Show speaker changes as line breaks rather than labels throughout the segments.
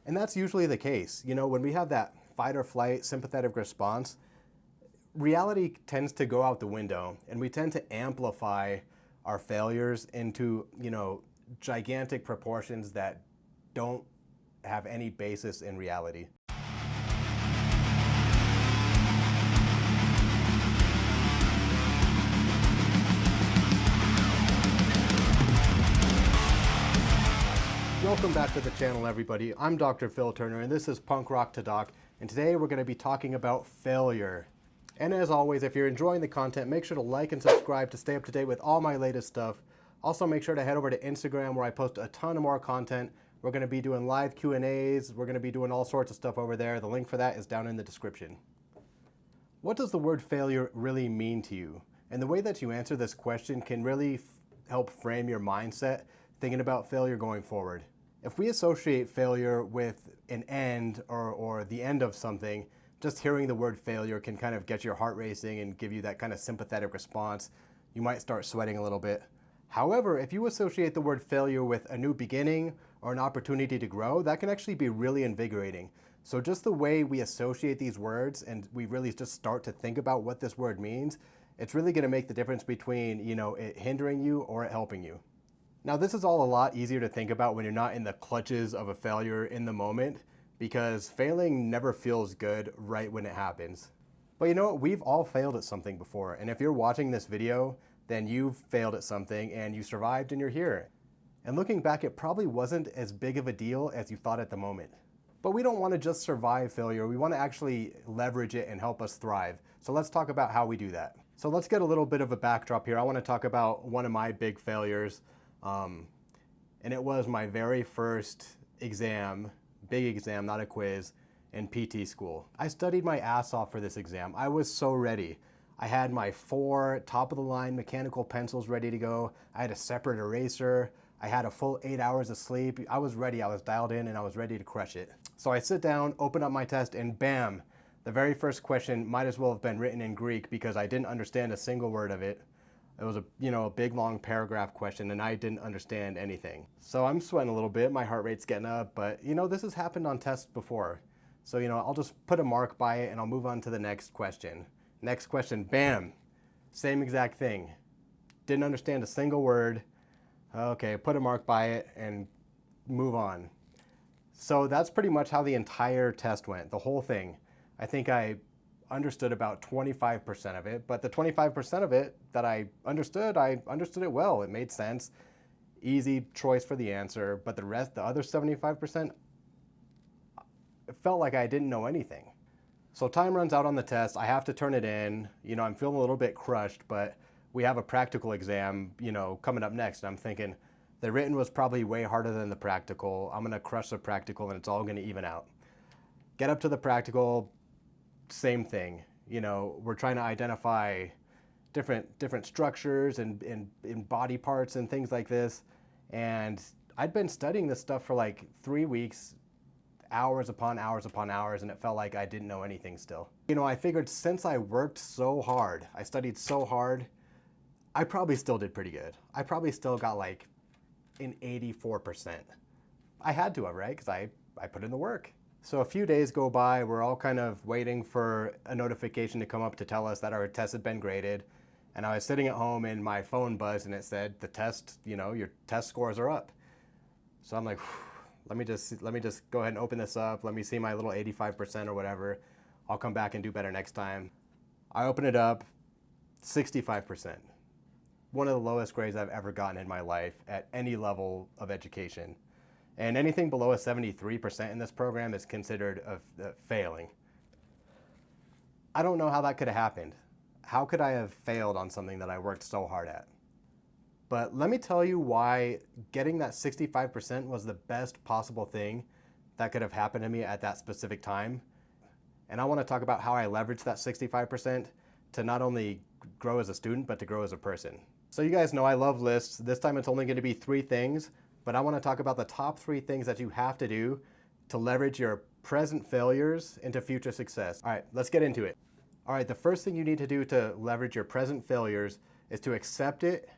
And that's usually the case. You know, when we have that fight or flight sympathetic response, reality tends to go out the window, and we tend to amplify our failures into, you know, gigantic proportions that don't have any basis in reality. Welcome back to the channel, everybody. I'm Dr. Phil Turner, and this is Punk Rock to Doc, and today we're going to be talking about failure. And as always, if you're enjoying the content, make sure to like and subscribe to stay up to date with all my latest stuff. Also, make sure to head over to Instagram, where I post a ton of more content. We're going to be doing live Q&As. We're going to be doing all sorts of stuff over there. The link for that is down in the description. What does the word failure really mean to you? And the way that you answer this question can really help frame your mindset thinking about failure going forward. If we associate failure with an end or the end of something, just hearing the word failure can kind of get your heart racing and give you that kind of sympathetic response. You might start sweating a little bit. However, if you associate the word failure with a new beginning or an opportunity to grow, that can actually be really invigorating. So just the way we associate these words and we really just start to think about what this word means, it's really going to make the difference between, you know, it hindering you or it helping you. Now, this is all a lot easier to think about when you're not in the clutches of a failure in the moment, because failing never feels good right when it happens. But you know what? We've all failed at something before. And if you're watching this video, then you've failed at something and you survived and you're here. And looking back, it probably wasn't as big of a deal as you thought at the moment. But we don't want to just survive failure. We want to actually leverage it and help us thrive. So let's talk about how we do that. So let's get a little bit of a backdrop here. I want to talk about one of my big failures. And it was my very first exam, big exam, not a quiz, in PT school. I studied my ass off for this exam. I was so ready. I had my 4 top-of-the-line mechanical pencils ready to go. I had a separate eraser. I had a full 8 hours of sleep. I was ready. I was dialed in and I was ready to crush it. So I sit down, open up my test, and bam, the very first question might as well have been written in Greek because I didn't understand a single word of it. It was a big long paragraph question and I didn't understand anything. So I'm sweating a little bit, my heart rate's getting up, but this has happened on tests before. So I'll just put a mark by it and I'll move on to the next question. Next question, bam, same exact thing. Didn't understand a single word. Okay, put a mark by it and move on. So that's pretty much how the entire test went, the whole thing. I think I understood about 25% of it, but the 25% of it that I understood it well. It made sense. Easy choice for the answer, but the other 75%, it felt like I didn't know anything. So time runs out on the test. I have to turn it in. I'm feeling a little bit crushed, but we have a practical exam, coming up next. And I'm thinking the written was probably way harder than the practical. I'm gonna crush the practical and it's all gonna even out. Get up to the practical, same thing. We're trying to identify different structures and body parts and things like this. And I'd been studying this stuff for like 3 weeks, hours upon hours upon hours, and it felt like I didn't know anything still. I figured since I worked so hard, I studied so hard, I probably still did pretty good. I probably still got like an 84%. I had to have, right? Because I put in the work. So a few days go by, we're all kind of waiting for a notification to come up to tell us that our test had been graded. And I was sitting at home and my phone buzzed and it said, the test, your test scores are up. So I'm like, let me just go ahead and open this up. Let me see my little 85% or whatever. I'll come back and do better next time. I open it up, 65%. One of the lowest grades I've ever gotten in my life at any level of education. And anything below a 73% in this program is considered a failing. I don't know how that could have happened. How could I have failed on something that I worked so hard at? But let me tell you why getting that 65% was the best possible thing that could have happened to me at that specific time. And I want to talk about how I leveraged that 65% to not only grow as a student, but to grow as a person. So you guys know I love lists. This time it's only going to be 3 things. But I want to talk about the top 3 things that you have to do to leverage your present failures into future success. All right, let's get into it. All right, the first thing you need to do to leverage your present failures is to accept it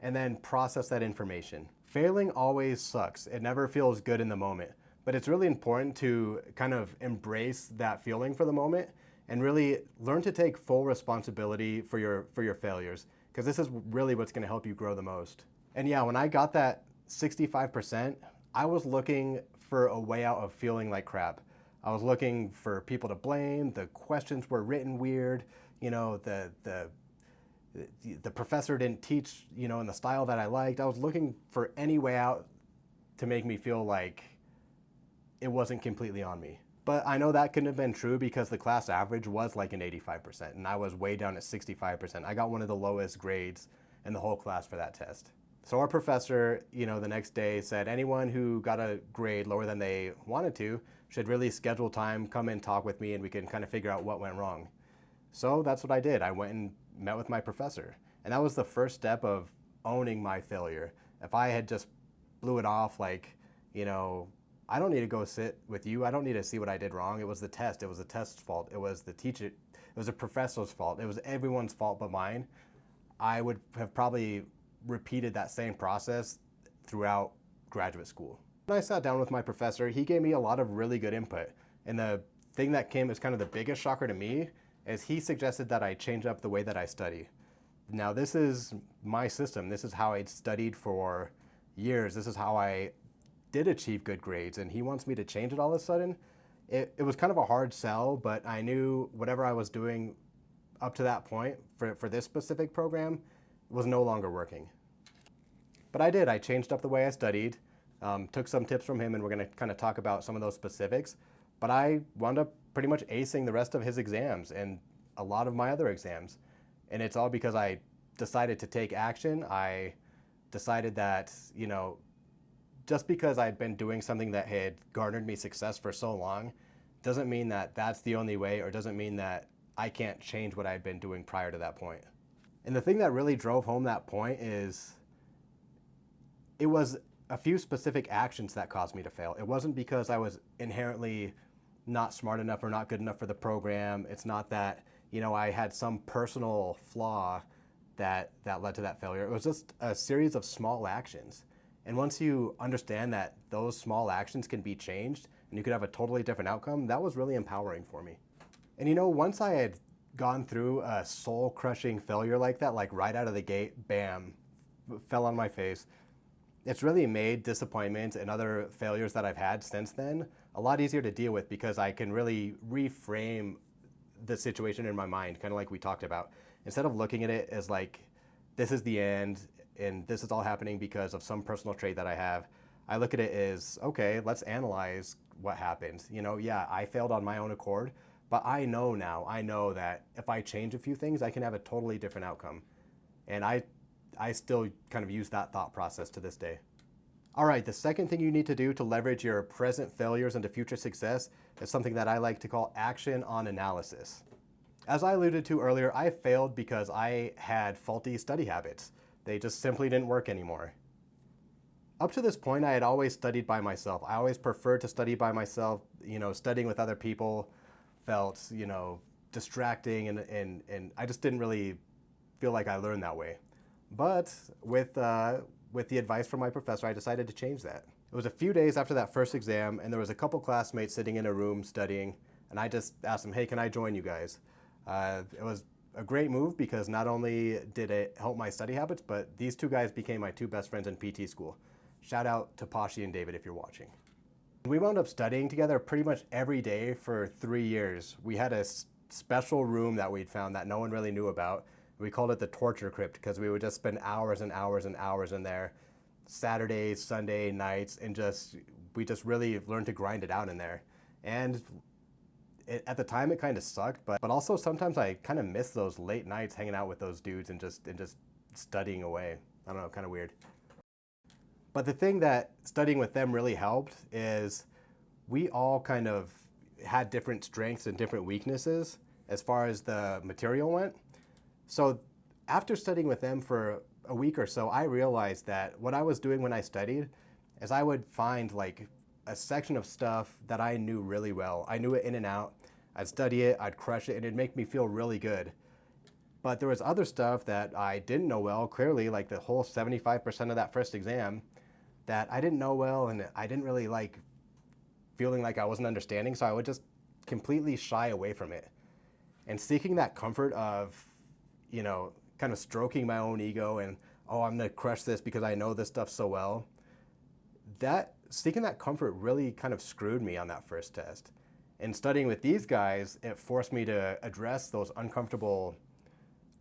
and then process that information. Failing always sucks. It never feels good in the moment. But it's really important to kind of embrace that feeling for the moment and really learn to take full responsibility for your failures, because this is really what's going to help you grow the most. And yeah, when I got that 65%, I was looking for a way out of feeling like crap. I was looking for people to blame. The questions were written weird. You know, the professor didn't teach, you know, in the style that I liked. I was looking for any way out to make me feel like it wasn't completely on me. But I know that couldn't have been true because the class average was like an 85%, and I was way down at 65%. I got one of the lowest grades in the whole class for that test. So our professor, you know, the next day said anyone who got a grade lower than they wanted to should really schedule time, come and talk with me, and we can kind of figure out what went wrong. So that's what I did. I went and met with my professor. And that was the first step of owning my failure. If I had just blew it off like, you know, I don't need to go sit with you. I don't need to see what I did wrong. It was the test. It was the test's fault. It was the teacher. It was the professor's fault. It was everyone's fault but mine. I would have probably repeated that same process throughout graduate school. When I sat down with my professor, he gave me a lot of really good input. And the thing that came as kind of the biggest shocker to me is he suggested that I change up the way that I study. Now, this is my system. This is how I'd studied for years. This is how I did achieve good grades, and he wants me to change it all of a sudden. It was kind of a hard sell, but I knew whatever I was doing up to that point for this specific program was no longer working. But I did. I changed up the way I studied, took some tips from him, and we're going to kind of talk about some of those specifics. But I wound up pretty much acing the rest of his exams and a lot of my other exams. And it's all because I decided to take action. I decided that, you know, just because I'd been doing something that had garnered me success for so long doesn't mean that that's the only way, or doesn't mean that I can't change what I'd been doing prior to that point. And the thing that really drove home that point is it was a few specific actions that caused me to fail. It wasn't because I was inherently not smart enough or not good enough for the program. It's not that, you know, I had some personal flaw that led to that failure. It was just a series of small actions. And once you understand that those small actions can be changed and you could have a totally different outcome, that was really empowering for me. And you know, once I had gone through a soul-crushing failure like that, like right out of the gate, bam, fell on my face, it's really made disappointments and other failures that I've had since then a lot easier to deal with, because I can really reframe the situation in my mind, kind of like we talked about. Instead of looking at it as like, this is the end, and this is all happening because of some personal trait that I have, I look at it as, okay, let's analyze what happened. You know, yeah, I failed on my own accord, but I know now, I know that if I change a few things, I can have a totally different outcome. And I still kind of use that thought process to this day. All right, the second thing you need to do to leverage your present failures into future success is something that I like to call action on analysis. As I alluded to earlier, I failed because I had faulty study habits. They just simply didn't work anymore. Up to this point, I had always studied by myself. I always preferred to study by myself. You know, studying with other people felt, you know, distracting, and I just didn't really feel like I learned that way. But with the advice from my professor, I decided to change that. It was a few days after that first exam, and there was a couple classmates sitting in a room studying, and I just asked them, hey, can I join you guys? It was a great move because not only did it help my study habits, but these two guys became my two best friends in PT school. Shout out to Pashi and David if you're watching. We wound up studying together pretty much every day for 3 years. We had a special room that we'd found that no one really knew about. We called it the Torture Crypt because we would just spend hours and hours and hours in there, Saturdays, Sunday nights, and we just really learned to grind it out in there. And at the time, it kind of sucked, but also sometimes I kind of miss those late nights hanging out with those dudes and just studying away. I don't know, kind of weird. But the thing that studying with them really helped is we all kind of had different strengths and different weaknesses as far as the material went. So after studying with them for a week or so, I realized that what I was doing when I studied is I would find like a section of stuff that I knew really well. I knew it in and out. I'd study it, I'd crush it, and it'd make me feel really good. But there was other stuff that I didn't know well, clearly, like the whole 75% of that first exam, that I didn't know well, and I didn't really like feeling like I wasn't understanding, so I would just completely shy away from it. And seeking that comfort of, kind of stroking my own ego and, oh, I'm gonna crush this because I know this stuff so well, seeking that comfort really kind of screwed me on that first test. And studying with these guys, it forced me to address those uncomfortable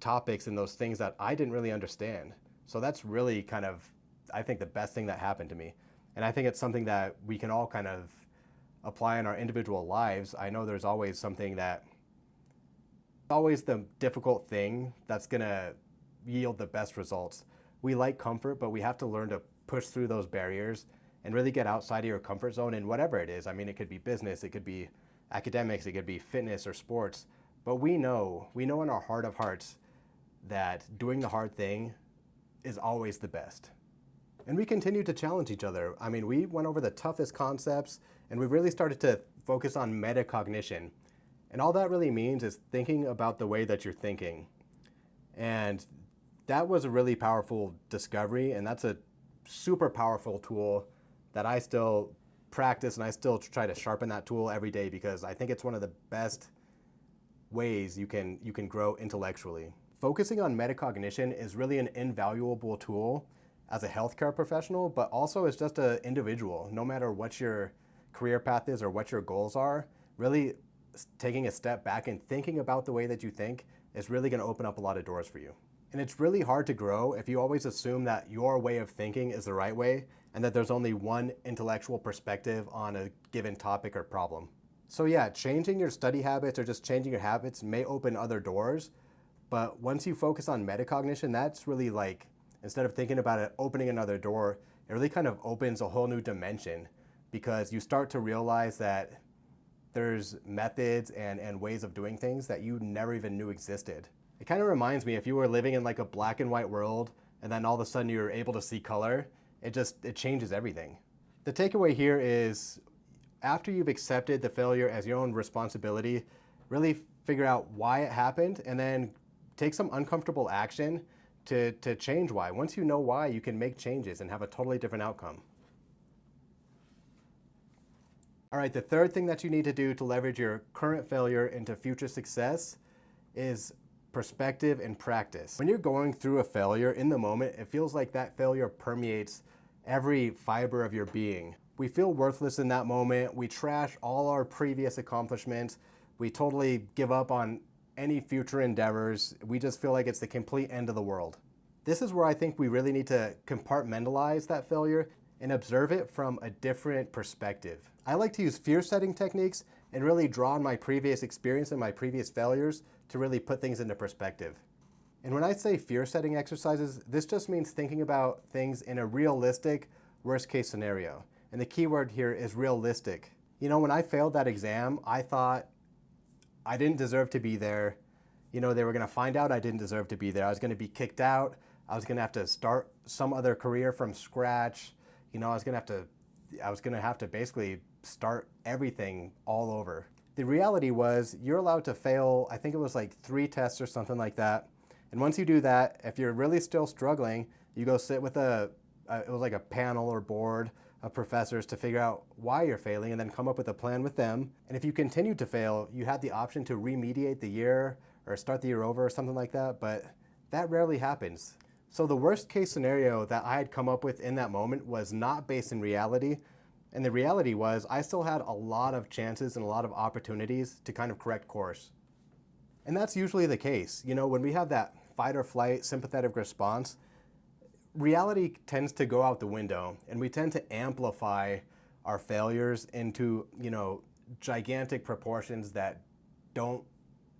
topics and those things that I didn't really understand. So that's really kind of, I think, the best thing that happened to me. And I think it's something that we can all kind of apply in our individual lives. I know there's always always the difficult thing that's gonna yield the best results. We like comfort, but we have to learn to push through those barriers and really get outside of your comfort zone in whatever it is. I mean, it could be business, it could be academics, it could be fitness or sports, but we know in our heart of hearts that doing the hard thing is always the best. And we continue to challenge each other. I mean, we went over the toughest concepts and we really started to focus on metacognition. And all that really means is thinking about the way that you're thinking. And that was a really powerful discovery, and that's a super powerful tool that I still practice, and I still try to sharpen that tool every day because I think it's one of the best ways you can grow intellectually. Focusing on metacognition is really an invaluable tool as a healthcare professional, but also as just an individual. No matter what your career path is or what your goals are, really taking a step back and thinking about the way that you think is really going to open up a lot of doors for you. And it's really hard to grow if you always assume that your way of thinking is the right way and that there's only one intellectual perspective on a given topic or problem. So yeah, changing your study habits or just changing your habits may open other doors, but once you focus on metacognition, that's really like, instead of thinking about it opening another door, it really kind of opens a whole new dimension because you start to realize that there's methods and ways of doing things that you never even knew existed. It kind of reminds me if you were living in like a black and white world and then all of a sudden you're able to see color, it changes everything. The takeaway here is after you've accepted the failure as your own responsibility, really figure out why it happened and then take some uncomfortable action to change why. Once you know why, you can make changes and have a totally different outcome. All right, the third thing that you need to do to leverage your current failure into future success is perspective and practice. When you're going through a failure in the moment, it feels like that failure permeates every fiber of your being. We feel worthless in that moment. We trash all our previous accomplishments. We totally give up on any future endeavors. We just feel like it's the complete end of the world. This is where I think we really need to compartmentalize that failure and observe it from a different perspective. I like to use fear-setting techniques and really draw on my previous experience and my previous failures to really put things into perspective. And when I say fear-setting exercises, this just means thinking about things in a realistic worst-case scenario. And the key word here is realistic. You know, when I failed that exam, I thought I didn't deserve to be there. You know, they were gonna find out I didn't deserve to be there. I was gonna be kicked out. I was gonna have to start some other career from scratch. You know, I was gonna have to basically start everything all over. The reality was you're allowed to fail, I think it was like 3 tests or something like that. And once you do that, if you're really still struggling, you go sit with it was like a panel or board of professors to figure out why you're failing and then come up with a plan with them. And if you continue to fail, you had the option to remediate the year or start the year over or something like that, but that rarely happens. So the worst case scenario that I had come up with in that moment was not based in reality. And the reality was I still had a lot of chances and a lot of opportunities to kind of correct course. And that's usually the case. You know, when we have that fight or flight sympathetic response, reality tends to go out the window and we tend to amplify our failures into, you know, gigantic proportions that don't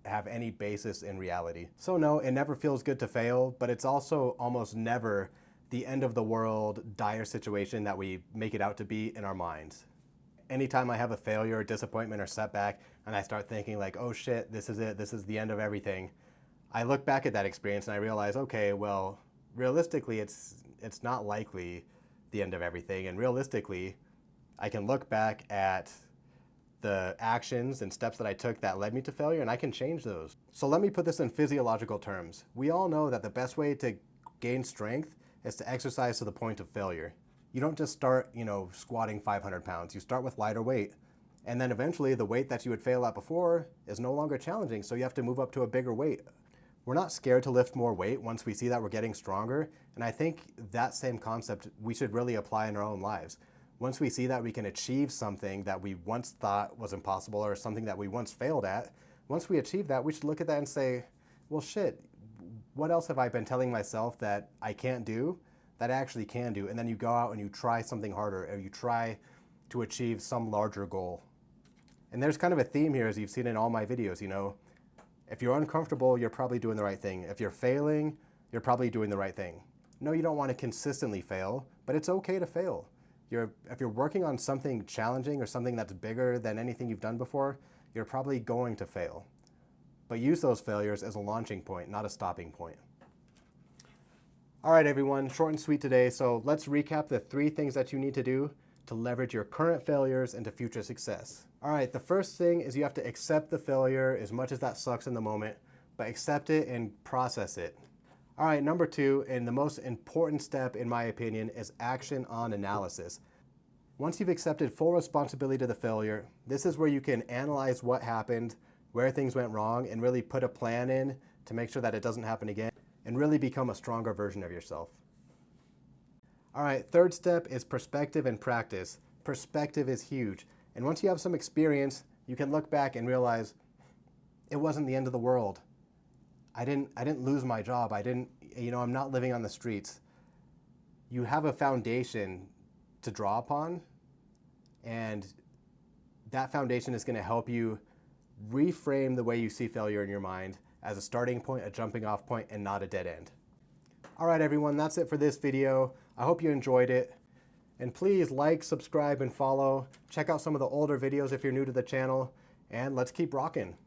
have any basis in reality. So no, it never feels good to fail, but it's also almost never the end of the world, dire situation that we make it out to be in our minds. Anytime I have a failure or disappointment or setback and I start thinking like, oh shit, this is it, this is the end of everything, I look back at that experience and I realize, okay, well, realistically, it's not likely the end of everything. And realistically, I can look back at the actions and steps that I took that led me to failure and I can change those. So let me put this in physiological terms. We all know that the best way to gain strength is to exercise to the point of failure. You don't just start, you know, squatting 500 pounds. You start with lighter weight. And then eventually the weight that you would fail at before is no longer challenging, so you have to move up to a bigger weight. We're not scared to lift more weight once we see that we're getting stronger, and I think that same concept we should really apply in our own lives. Once we see that we can achieve something that we once thought was impossible or something that we once failed at, once we achieve that, we should look at that and say, well, shit, what else have I been telling myself that I can't do that I actually can do? And then you go out and you try something harder, or you try to achieve some larger goal. And there's kind of a theme here, as you've seen in all my videos, you know, if you're uncomfortable, you're probably doing the right thing. If you're failing, you're probably doing the right thing. No, you don't want to consistently fail, but it's okay to fail. If you're working on something challenging or something that's bigger than anything you've done before, you're probably going to fail. But use those failures as a launching point, not a stopping point. All right, everyone, short and sweet today. So let's recap the 3 things that you need to do to leverage your current failures into future success. All right, the first thing is you have to accept the failure, as much as that sucks in the moment, but accept it and process it. All right, number 2, and the most important step in my opinion, is action on analysis. Once you've accepted full responsibility to the failure, this is where you can analyze what happened, where things went wrong, and really put a plan in to make sure that it doesn't happen again, and really become a stronger version of yourself. All right, third step is perspective and practice. Perspective is huge. And once you have some experience, you can look back and realize it wasn't the end of the world. I didn't lose my job. I'm not living on the streets. You have a foundation to draw upon, and that foundation is going to help you reframe the way you see failure in your mind as a starting point, a jumping off point, and not a dead end. All right, everyone, that's it for this video. I hope you enjoyed it. And please like, subscribe, and follow. Check out some of the older videos if you're new to the channel, and let's keep rocking.